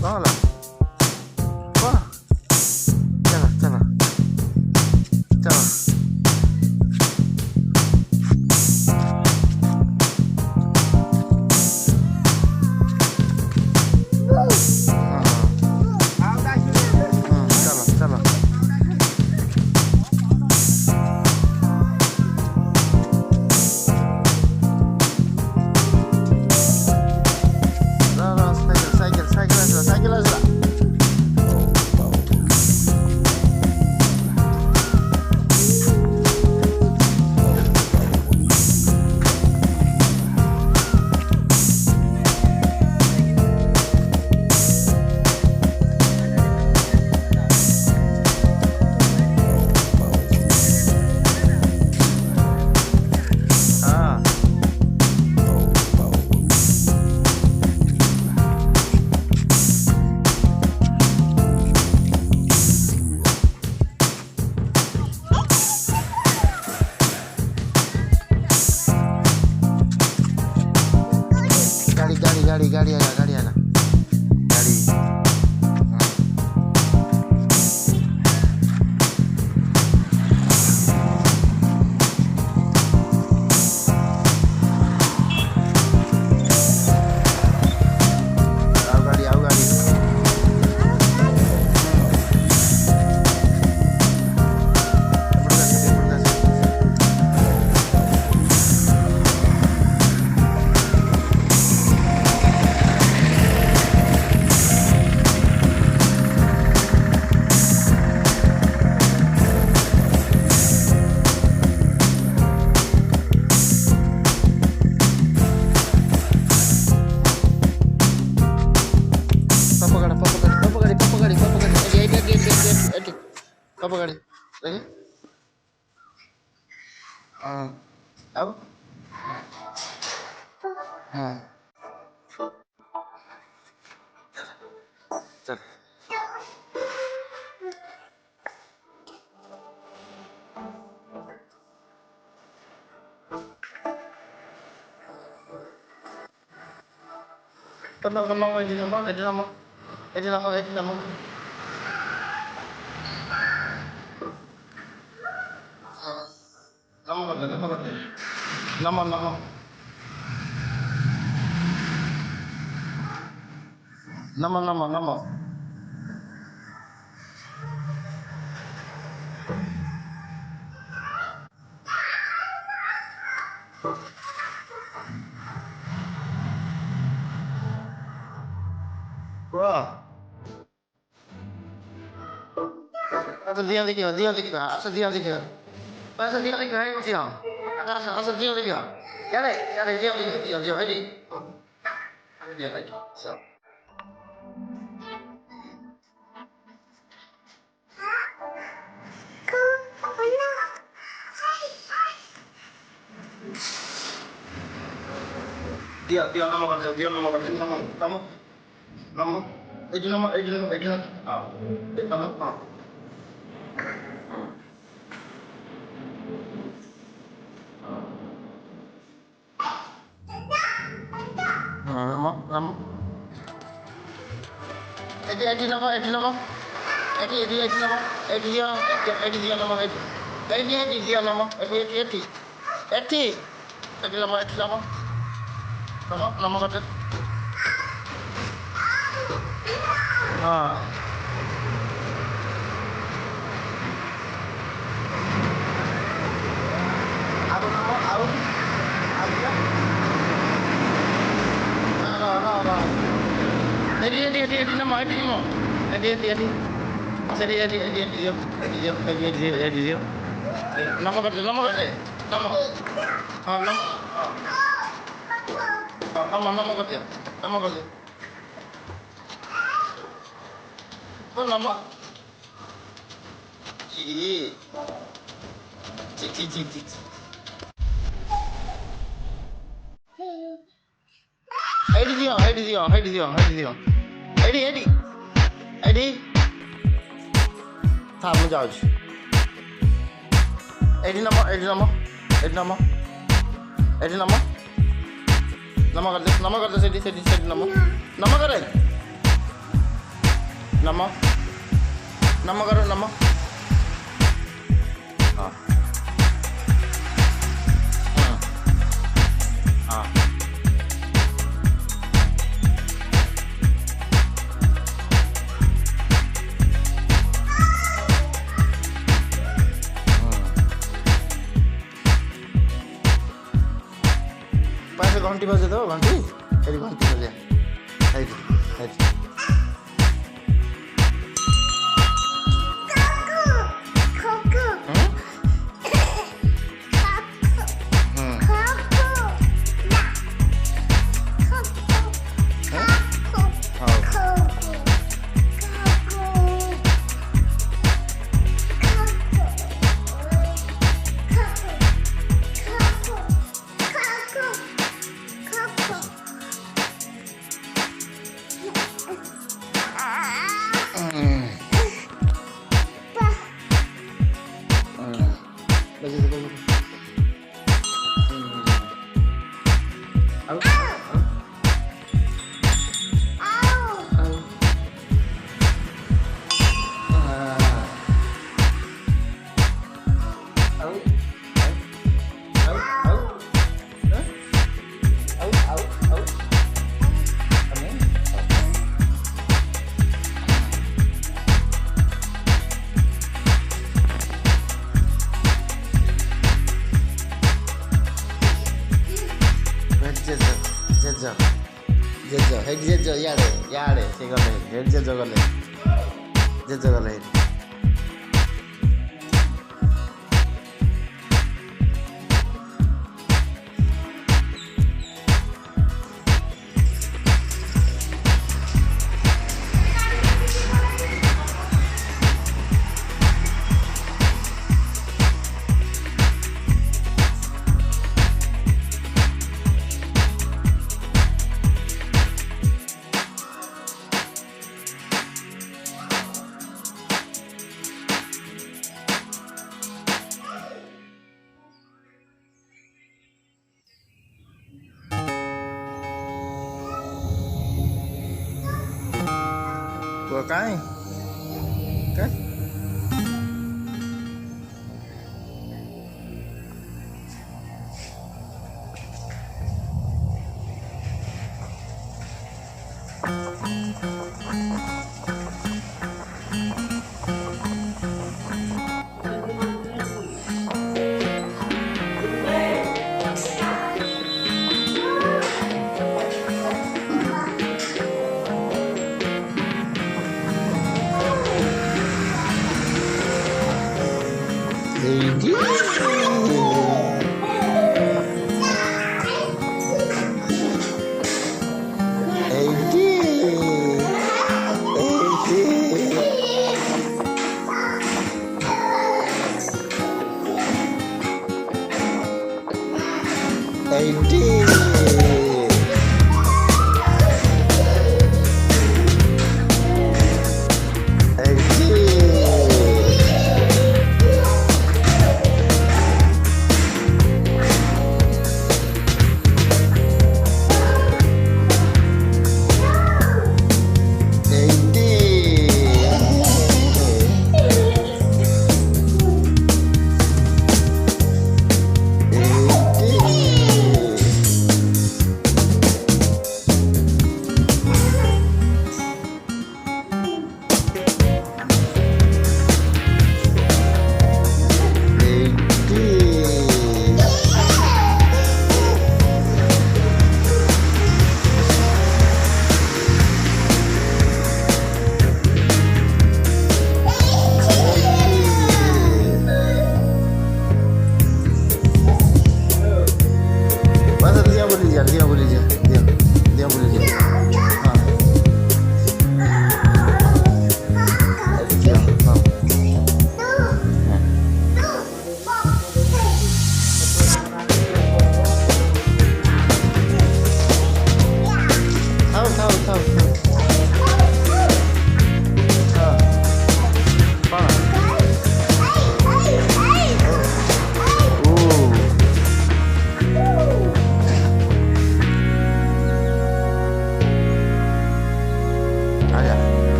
कहाँ ला कहाँ चला चला चला गाड़ी आना गाड़ी आओ गाड़ी Apa kali? Lagi? Apa? Cek. Tenang aja nama. Nama. Bro. Asal dia lagi. Asal dia lagi. Ayo dia. Asal dia lagi. Ya dia lagi. Dia lagi. So. Dia nama. Nama. Nama. Edi nama. Edi nama. Nama kata. Aku. No. Edi nama. Edi. Seri Edi. Nama kata. Nama. Nama kata. Apa nama? Cik. Edi. Tahu jauh. Edi nama. Nama kata sedi nama kata. nama. Nama karo nama. Ah. Ah. पास घंटी बजे दो घंटी एरी घंटी बजे Heidi Heidi 제저 헤디 제저 야래 야래 제거래 헤디 제저 걸래 제저 걸래 của cái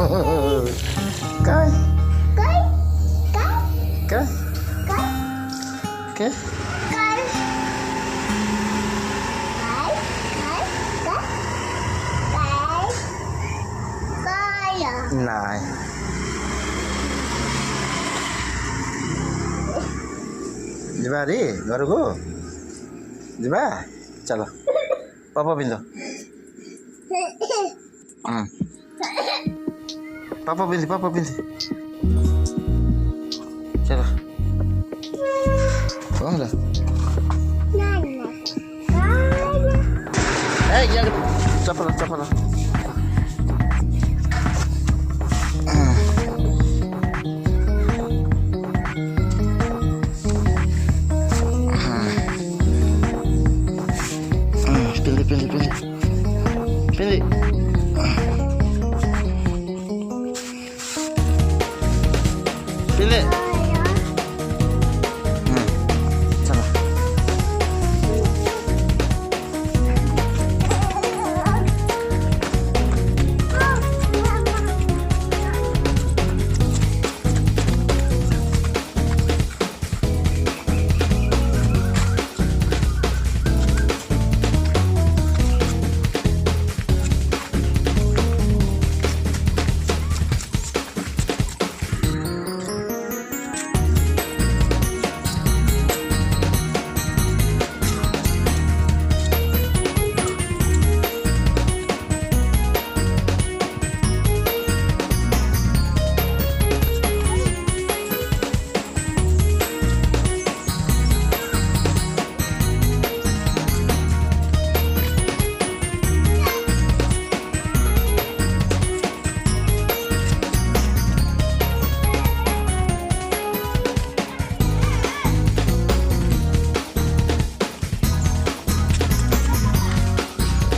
Cái Cái. Cái Cái Này Jiba रे घरको Jiba चलो पापा पिंदो पापा पिंदी चलो कौन है यार चपला Pilih Pilih